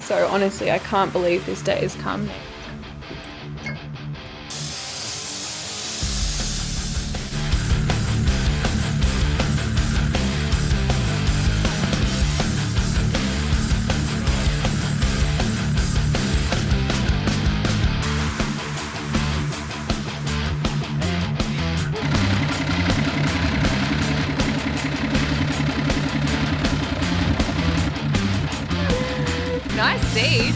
So honestly, I can't believe this day has come. Nice seat.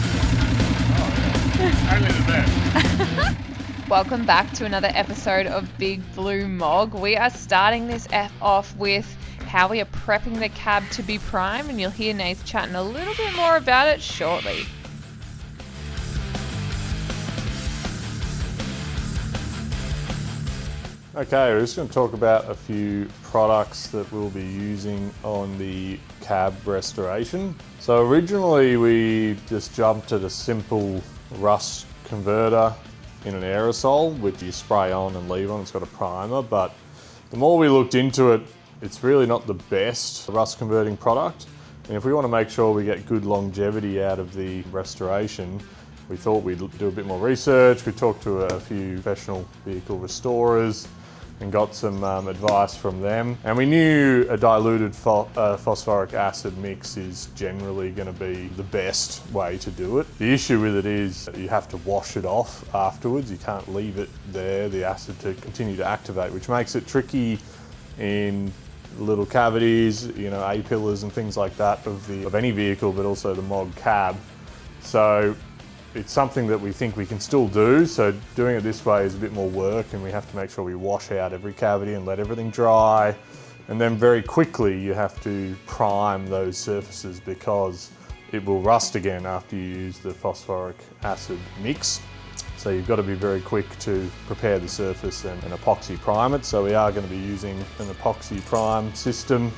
Only the best. Welcome back to another episode of Big Blu Mog. We are starting this off with how we are prepping the cab to be prime, and you'll hear Nath chatting a little bit more about it shortly. Okay, we're just going to talk about a few products that we'll be using on the cab restoration. So originally we just jumped at a simple rust converter in an aerosol, which you spray on and leave on. It's got a primer, but the more we looked into it, it's really not the best rust converting product. And if we want to make sure we get good longevity out of the restoration, we thought we'd do a bit more research. We talked to a few professional vehicle restorers and got some advice from them. And we knew a diluted phosphoric acid mix is generally going to be the best way to do it. The issue with it is you have to wash it off afterwards. You can't leave it there, the acid to continue to activate, which makes it tricky in little cavities, you know, A-pillars and things like that of any vehicle, but also the Mog cab. So it's something that we think we can still do, so doing it this way is a bit more work, and we have to make sure we wash out every cavity and let everything dry. And then very quickly you have to prime those surfaces because it will rust again after you use the phosphoric acid mix. So you've got to be very quick to prepare the surface and epoxy prime it. So we are going to be using an epoxy prime system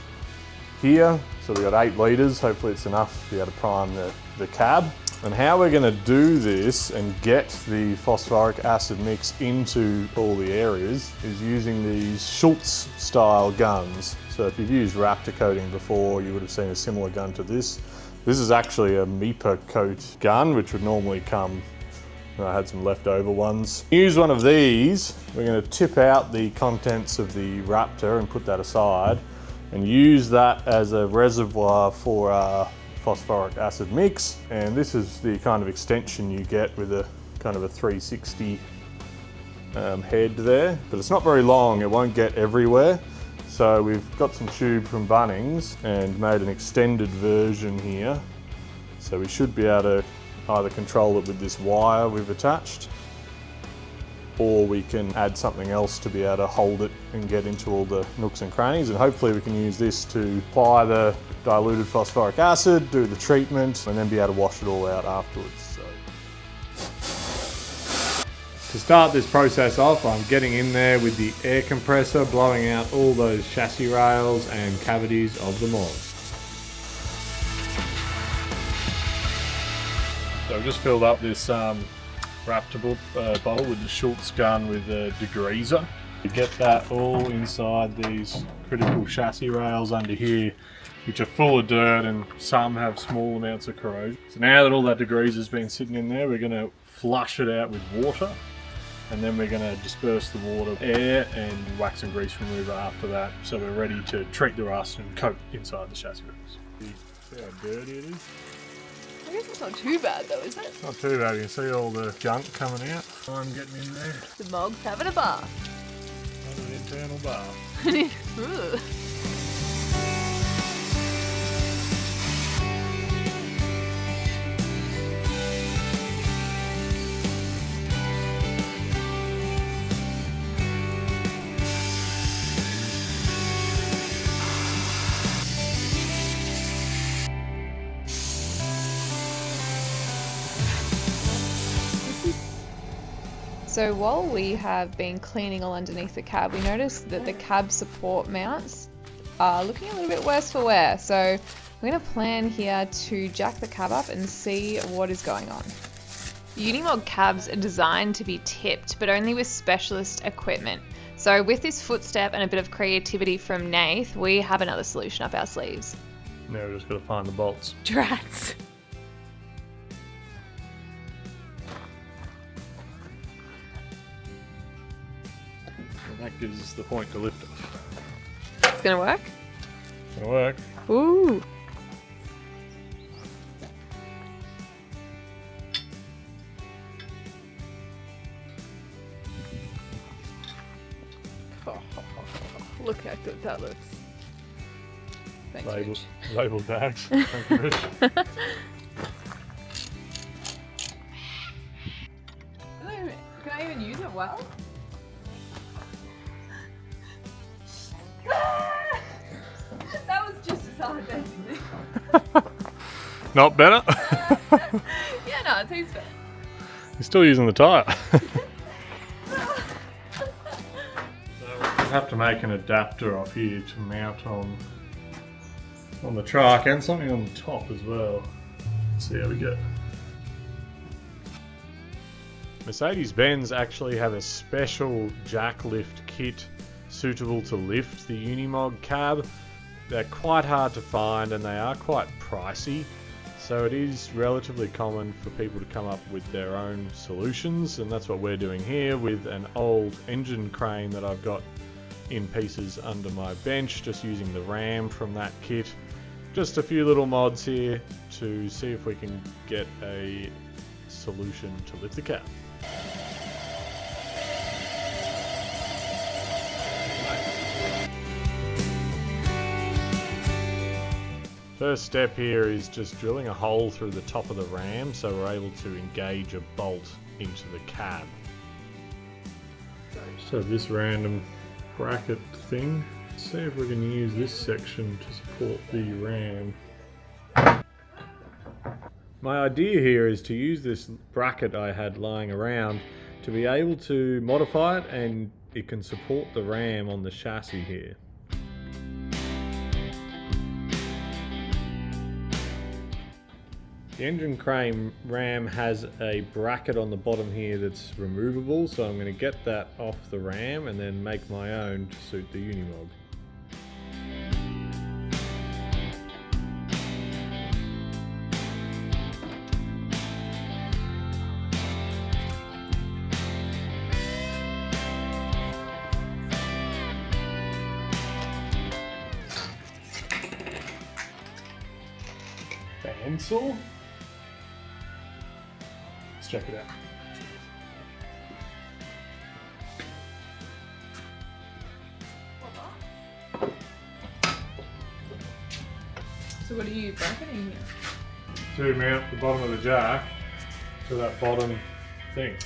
here. So we've got 8 litres, hopefully it's enough to be able to prime the cab. And how we're going to do this and get the phosphoric acid mix into all the areas is using these Schultz style guns. So if you've used Raptor coating before, you would have seen a similar gun to this. This is actually a MIPA coat gun, which would normally come, I had some leftover ones. Use one of these. We're going to tip out the contents of the Raptor and put that aside and use that as a reservoir for our phosphoric acid mix. And this is the kind of extension you get with a kind of a 360 head there, but it's not very long, it won't get everywhere. So we've got some tube from Bunnings and made an extended version here. So we should be able to either control it with this wire we've attached, or we can add something else to be able to hold it and get into all the nooks and crannies. And hopefully we can use this to apply the diluted phosphoric acid, do the treatment, and then be able to wash it all out afterwards. So, to start this process off, I'm getting in there with the air compressor, blowing out all those chassis rails and cavities of the Mog. So I've just filled up this Raptor bottle with the Schultz gun with a degreaser. You get that all inside these critical chassis rails under here, which are full of dirt and some have small amounts of corrosion. So now that all that degreaser's been sitting in there, we're going to flush it out with water, and then we're going to disperse the water, air and wax and grease remover after that, so we're ready to treat the rust and coat inside the chassis rails. See how dirty it is? I guess it's not too bad though, is it? Not too bad, you can see all the junk coming out. I'm getting in there. The Mog's having a bath. An internal bath. Ooh. So while we have been cleaning all underneath the cab, we noticed that the cab support mounts are looking a little bit worse for wear. So we're going to plan here to jack the cab up and see what is going on. Unimog cabs are designed to be tipped, but only with specialist equipment. So with this footstep and a bit of creativity from Nath, we have another solution up our sleeves. Now we've just got to find the bolts. Drats. That gives us the point to lift off. It's gonna work? It's gonna work. Ooh. Look how good that looks. Thanks, Rich. Label bags. Thank you, Rich. Can I even use it well? That was just as hard as Not better? Yeah, no, it tastes better. You're still using the tyre. We'll have to make an adapter off here to mount on the truck and something on the top as well. Let's see how we go. Mercedes-Benz actually have a special jack lift kit suitable to lift the Unimog cab. They're quite hard to find and they are quite pricey, so it is relatively common for people to come up with their own solutions, and that's what we're doing here with an old engine crane that I've got in pieces under my bench, just using the ram from that kit. Just a few little mods here to see if we can get a solution to lift the cab. First step here is just drilling a hole through the top of the ram so we're able to engage a bolt into the cab. So this random bracket thing, let's see if we can use this section to support the ram. My idea here is to use this bracket I had lying around to be able to modify it, and it can support the ram on the chassis here. The engine crane ram has a bracket on the bottom here that's removable, so I'm going to get that off the ram and then make my own to suit the Unimog. Bandsaw? Let's check it out. So what are you bracketing here? To mount the bottom of the jack to that bottom thing.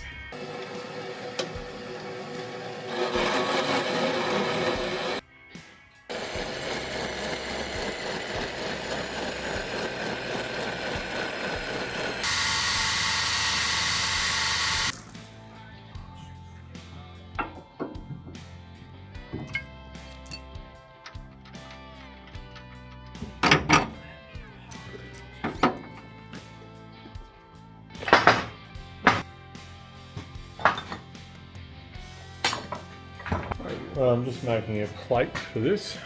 Well, I'm just making a plate for this.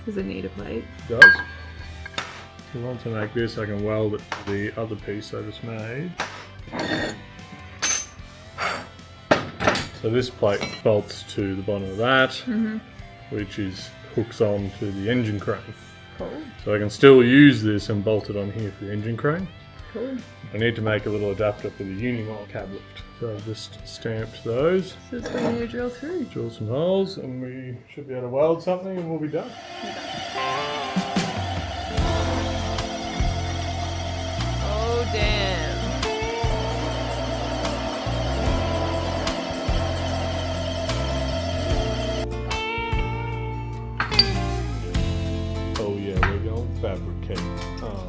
Does it need a plate? It does. If I want to make this, I can weld it to the other piece I just made. So this plate bolts to the bottom of that, which is hooks on to the engine crane. Cool. So I can still use this and bolt it on here for the engine crane. Cool. I need to make a little adapter for the Unimog cab lift. So I've just stamped those. So it's going to drill through. Drill some holes and we should be able to weld something and we'll be done. Oh damn. Oh yeah, we're going to fabricate. Oh.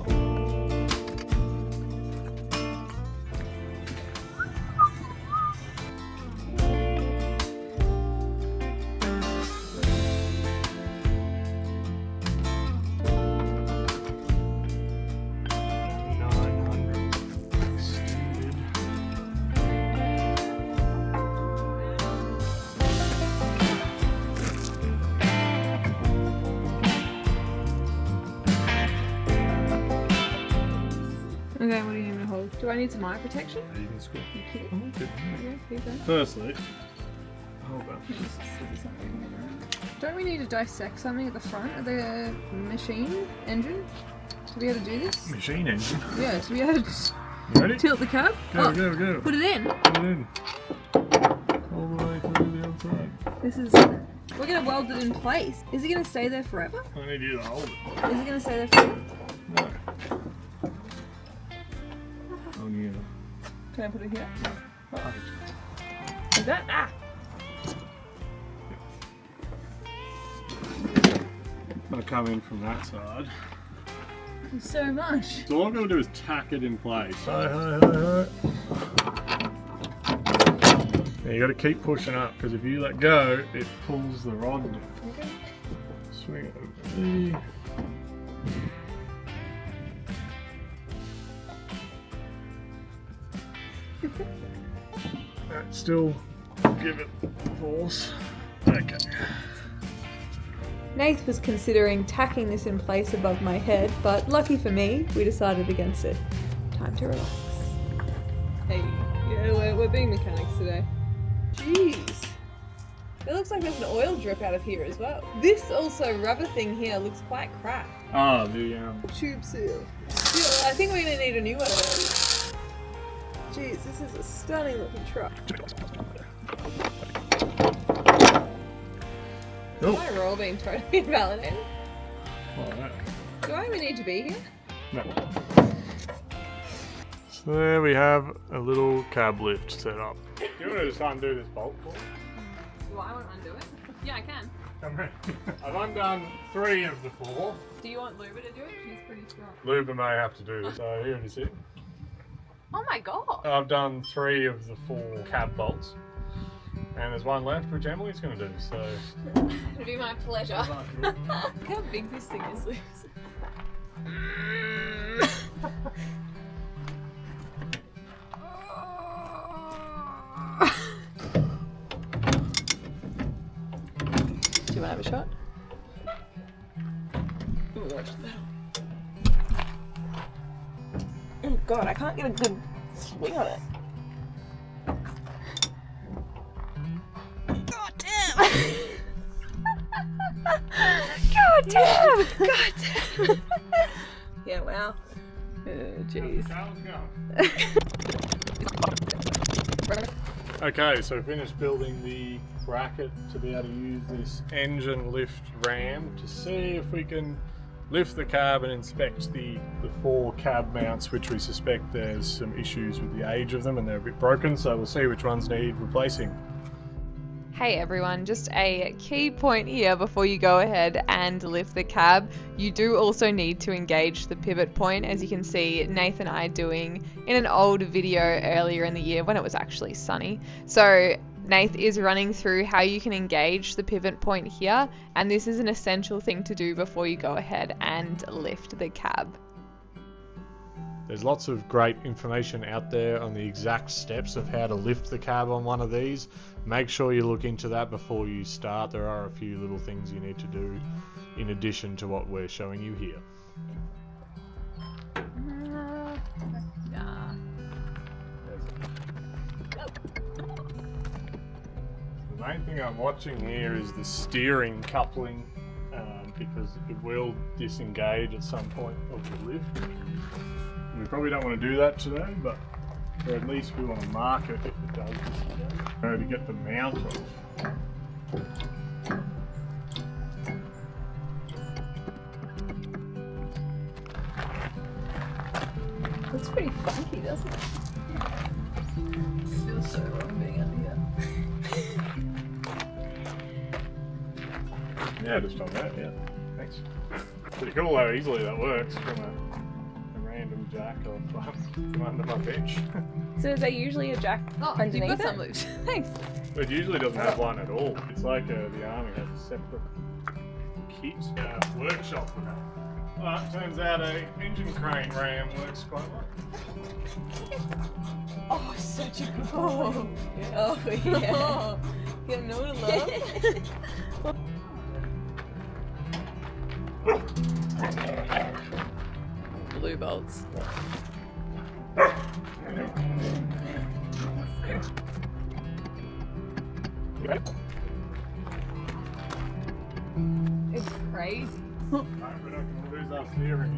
Okay, what do you need me to hold? Do I need some eye protection? You can score. You kidding? Oh, good. Okay, here you go. Firstly, hold that. Don't we need to dissect something at the front of the machine engine to be able to do this? Machine engine. Yeah, to be able to You ready? tilt the cab. Go, go, go. Put it in. Put it in. All the way through the outside. This is. We're gonna weld it in place. Is it gonna stay there forever? I need you to hold it. Is it gonna stay there forever? No. Oh, yeah. Can I put it here? Like that? Ah! I'm gonna come in from that side. There's so much. So all I'm gonna do is tack it in place. Hi. Now you gotta keep pushing up, because if you let go, it pulls the rod down. Okay. Swing it over there. Alright, still give it force. Okay. Nath was considering tacking this in place above my head, but lucky for me, we decided against it. Time to relax. Hey, yeah, we're being mechanics today. Jeez. It looks like there's an oil drip out of here as well. This also rubber thing here looks quite cracked. Oh, the Tube seal. Yeah, I think we're gonna need a new one of those. Jeez, this is a stunning looking truck. Oh. Is my role being totally invalidated? Alright. Do I even need to be here? No. So there we have a little cab lift set up. Do you want to just undo this bolt for me? Do I want to undo it? Yeah, I can. Come here. I've undone 3 of the 4. Do you want Louba to do it? She's pretty strong. Louba may have to do this. So here it is. Oh my god! I've done 3 of the 4 cab bolts. And there's one left, which Emily's going to do, so... It'll be my pleasure. Look how big this thing is, Luce. Do you want to have a shot? Ooh, watch that. Oh god, I can't get a good swing on it. God damn! God damn! God damn! Yeah, wow. Oh, jeez. Okay, so finished building the bracket to be able to use this engine lift ram to see if we can lift the cab and inspect the 4 cab mounts, which we suspect there's some issues with the age of them and they're a bit broken, so we'll see which ones need replacing. Hey everyone, just a key point here before you go ahead and lift the cab. You do also need to engage the pivot point, as you can see Nathan and I doing in an old video earlier in the year when it was actually sunny. So Nath is running through how you can engage the pivot point here, and this is an essential thing to do before you go ahead and lift the cab. There's lots of great information out there on the exact steps of how to lift the cab on one of these. Make sure you look into that before you start. There are a few little things you need to do in addition to what we're showing you here. The main thing I'm watching here is the steering coupling, because it will disengage at some point of the lift. We probably don't want to do that today, but or at least we want to mark it if it does disengage. To get the mount off. Looks pretty funky, doesn't it? Feels so wrong being under here. Yeah, just on that, yeah. Thanks. Pretty cool how easily that works from a random jack off from under my bench. So is there usually a jack underneath you've got it? some loose. Thanks. It usually doesn't have one at all. It's like the army has a separate kit workshop with that. Well, it turns out a engine crane ram works quite well. Oh, such a good oh, yeah. Oh, yeah. You know to love. Blue bolts. It's crazy. We're not going to lose our steering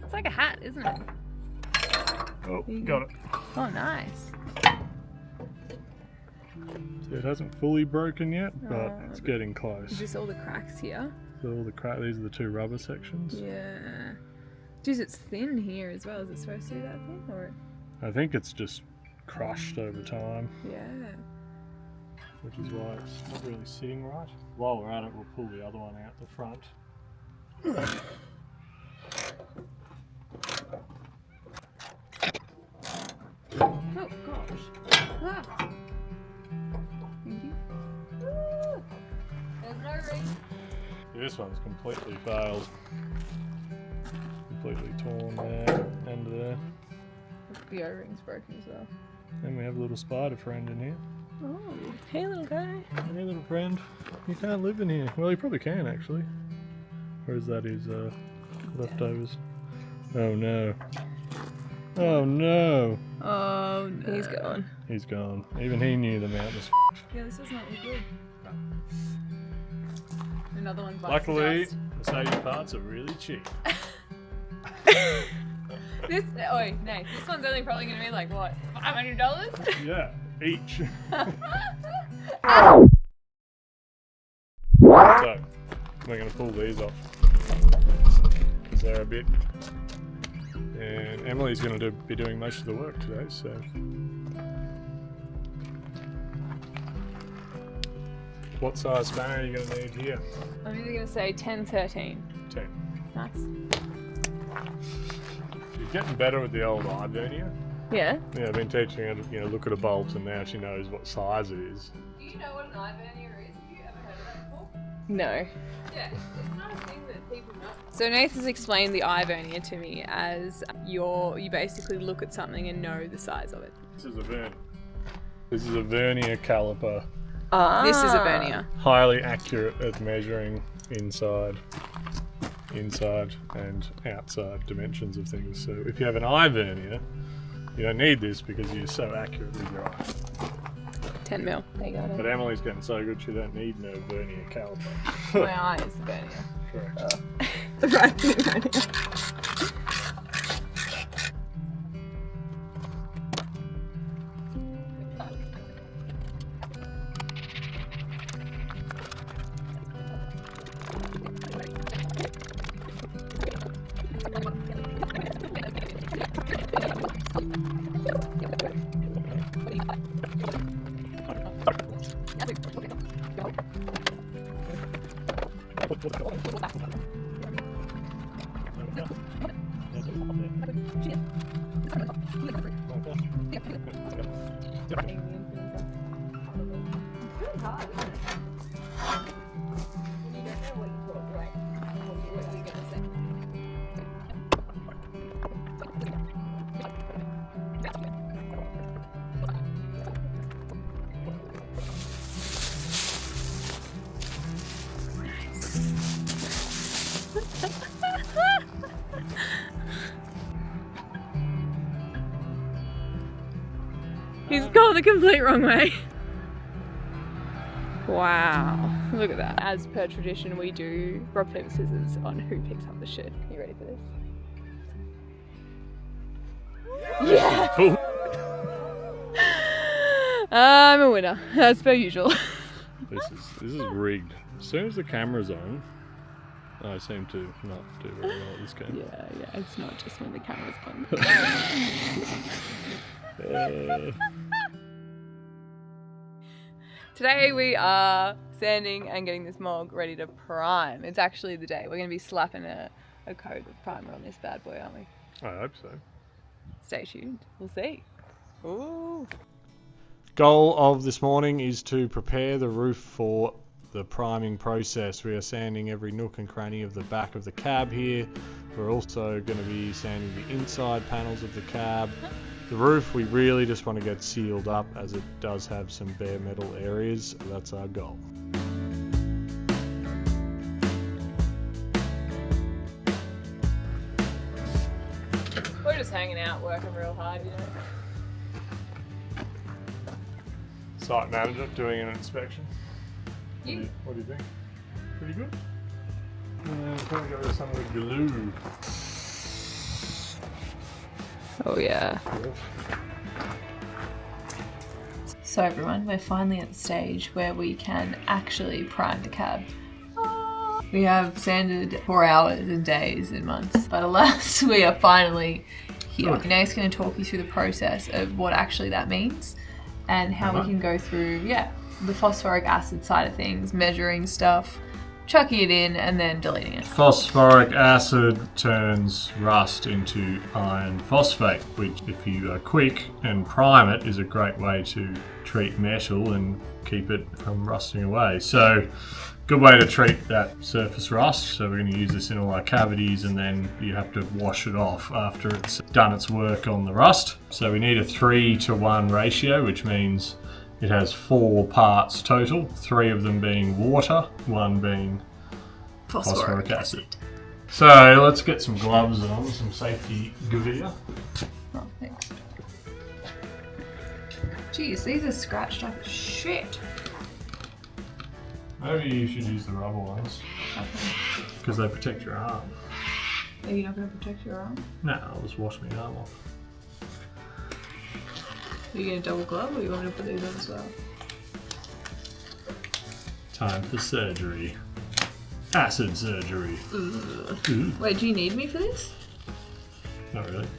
It's like a hat, isn't it? here. Oh, got it. Oh, nice. So it hasn't fully broken yet, but it's getting close. Is this all the cracks here? So all the these are the two rubber sections. Yeah. Geez, it's thin here as well. Is it supposed to be that thin? Or? I think it's just crushed over time, Yeah. which is why it's not really sitting right. While we're at it, we'll pull the other one out the front. Oh, gosh. Ah. Thank you. Woo. There's no ring. This one's completely failed. Completely torn there and there. The O-ring's broken as well. And we have a little spider friend in here. Oh, hey little guy. Hey little friend, you can't live in here. Well, you probably can actually. Or is that his leftovers? Oh no. Oh no. Oh no. He's gone. He's gone. Even he knew the mount was Yeah, this does not look good. Another one bites Luckily, dust. Mercedes parts are really cheap. This, oh no, this one's only probably going to be like, what, $500? Yeah, each. So, we're going to pull these off. Because they're a bit... And Emily's going to be doing most of the work today, so... What size spanner are you going to need here? I'm either going to say 10, 13. 10. Nice. She's getting better with the old eye vernier. Yeah. Yeah, I've been teaching her to look at a bolt, and now she knows what size it is. Do you know what an eye vernier is? Have you ever heard of that before? No. Yeah, it's not a thing that people know. So Nathan's explained the eye vernier to me as you basically look at something and know the size of it. This is a vernier. This is a vernier caliper. This is a vernier. Highly accurate at measuring inside and outside dimensions of things. So if you have an eye vernier, you don't need this because you're so accurate with your eye. 10 mil. They got But Emily's getting so good she don't need no vernier caliper. My eye is the vernier. Correct. The right vernier. He's gone the complete wrong way. Wow, look at that. As per tradition, we do rock, paper, scissors on who picks up the shit. Are you ready for this? Yeah! I'm a winner, as per usual. This is rigged. As soon as the camera's on, I seem to not do very well at this game. Yeah, it's not just when the camera's on. Today we are sanding and getting this mog ready to prime. It's actually the day. We're going to be slapping a coat of primer on this bad boy, aren't we? I hope so. Stay tuned. We'll see. Ooh. Goal of this morning is to prepare the roof for the priming process. We are sanding every nook and cranny of the back of the cab here. We're also going to be sanding the inside panels of the cab. The roof we really just want to get sealed up as it does have some bare metal areas. That's our goal. We're just hanging out, working real hard, you know. site manager doing an inspection. You. What do you think? Pretty good? Probably go with some of the glue. Oh yeah. Yep. So everyone, we're finally at the stage where we can actually prime the cab. We have sanded for hours and days and months, but alas, we are finally here. Nate's going to talk you through the process of what actually that means and how we can go through, the phosphoric acid side of things, measuring stuff, chucking it in, and then deleting it. Phosphoric acid turns rust into iron phosphate, which if you are quick and prime it is a great way to treat metal and keep it from rusting away. So good way to treat that surface rust. So we're going to use this in all our cavities, and then you have to wash it off after it's done its work on the rust. So we need a 3:1 ratio, which means it has 4 parts total, 3 of them being water, 1 being phosphoric acid. So let's get some gloves on, some safety gear. Oh, thanks. Jeez, these are scratched up as shit. Maybe you should use the rubber ones, because they protect your arm. Are you not going to protect your arm? No, I'll just wash my arm off. Are you going to double glove, or you want me to put these on as well? Time for surgery. Acid surgery. Wait, do you need me for this? Not really.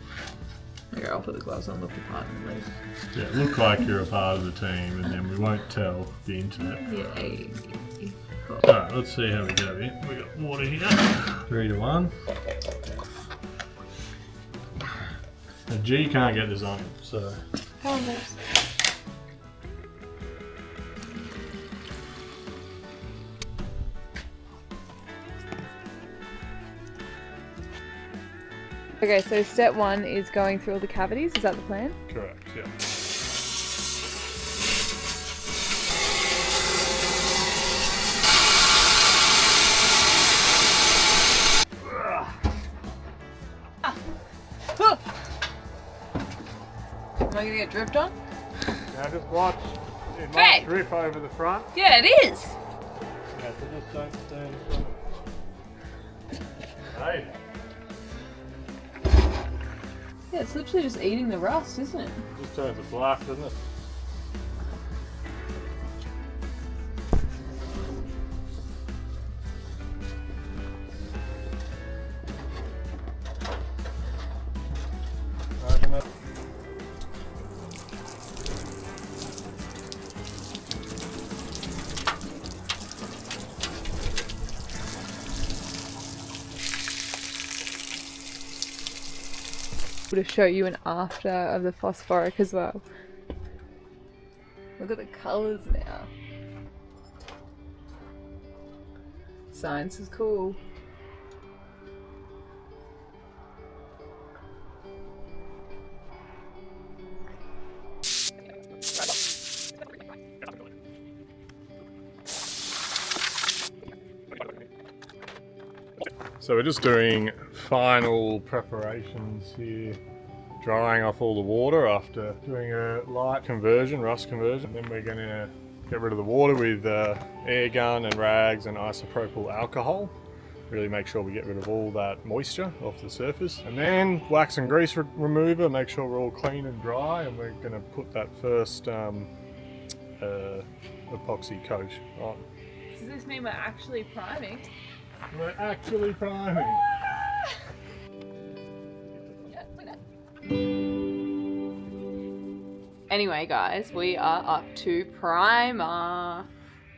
Okay, I'll put the gloves on, look the part and leave. Yeah, look like you're a part of the team, and then we won't tell the internet. Yay. Cool. Alright, let's see how we go here. We got water here. 3:1. And G can't get this on, so. How on this? Okay, so step 1 is going through all the cavities. Is that the plan? Correct, yeah. Am I going to get dripped on? Now just watch. It might Hey! drip over the front. Yeah, it is! Yeah, so just don't stand in front of it. Hey. Yeah, it's literally just eating the rust, isn't it? Just turns it black, doesn't it? To show you an after of the phosphoric as well. Look at the colours now. Science is cool. So we're just doing final preparations here, drying off all the water after doing a light conversion, rust conversion. Then we're going to get rid of the water with air gun and rags and isopropyl alcohol. Really make sure we get rid of all that moisture off the surface. And then wax and grease remover, make sure we're all clean and dry, and we're going to put that first epoxy coat on. Does this mean we're actually priming? We're actually priming. Anyway, guys, we are up to primer.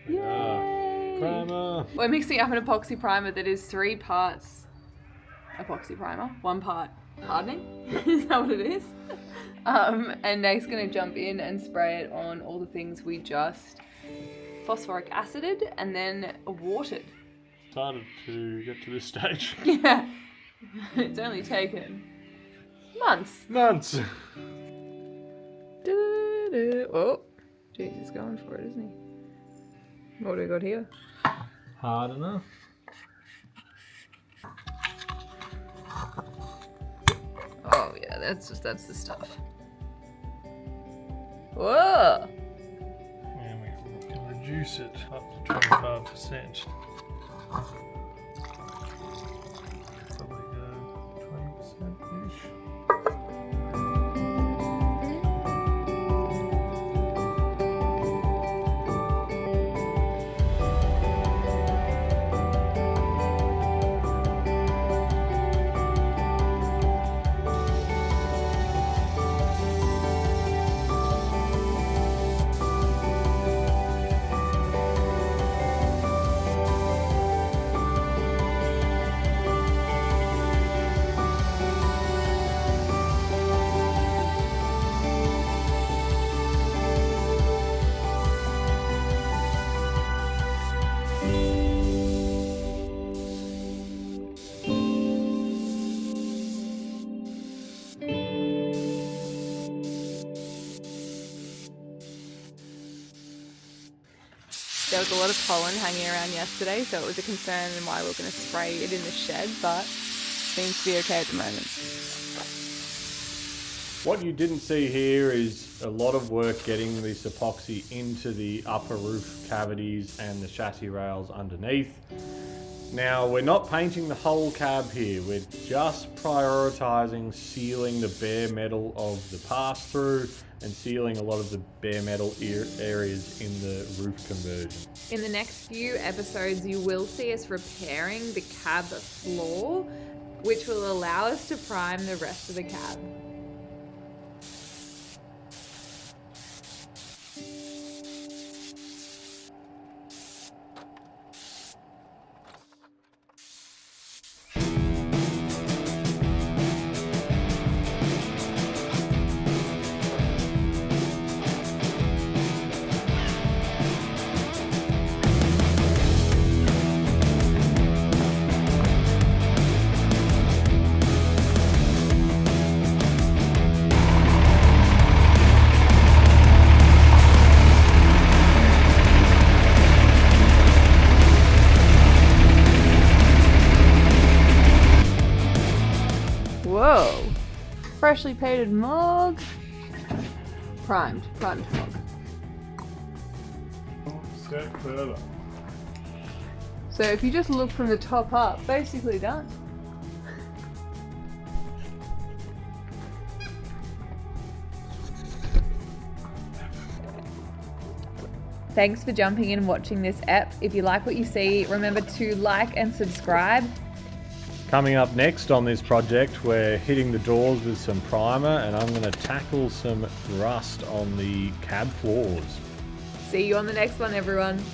Yay! Primer. We're mixing up an epoxy primer that is 3 parts epoxy primer, 1 part hardening. Is that what it is? And Nate's gonna jump in and spray it on all the things we just phosphoric acided and then watered. Started to get to this stage. Yeah. It's only taken months. Months. Oh, jeez, he's going for it, isn't he? What do we got here? Hard enough. Oh yeah, that's the stuff. Whoa! reduce it up to 25%. Probably go 20%-ish. There was a lot of pollen hanging around yesterday, so it was a concern and why we were going to spray it in the shed, but seems to be okay at the moment. What you didn't see here is a lot of work getting this epoxy into the upper roof cavities and the chassis rails underneath. Now, we're not painting the whole cab here, we're just prioritising sealing the bare metal of the pass-through and sealing a lot of the bare metal areas in the roof conversion. In the next few episodes, you will see us repairing the cab floor, which will allow us to prime the rest of the cab. Whoa! Freshly painted mog. Primed mog. Step further. So if you just look from the top up, basically done. Thanks for jumping in and watching this ep. If you like what you see, remember to like and subscribe. Coming up next on this project, we're hitting the doors with some primer and I'm going to tackle some rust on the cab floors. See you on the next one, everyone.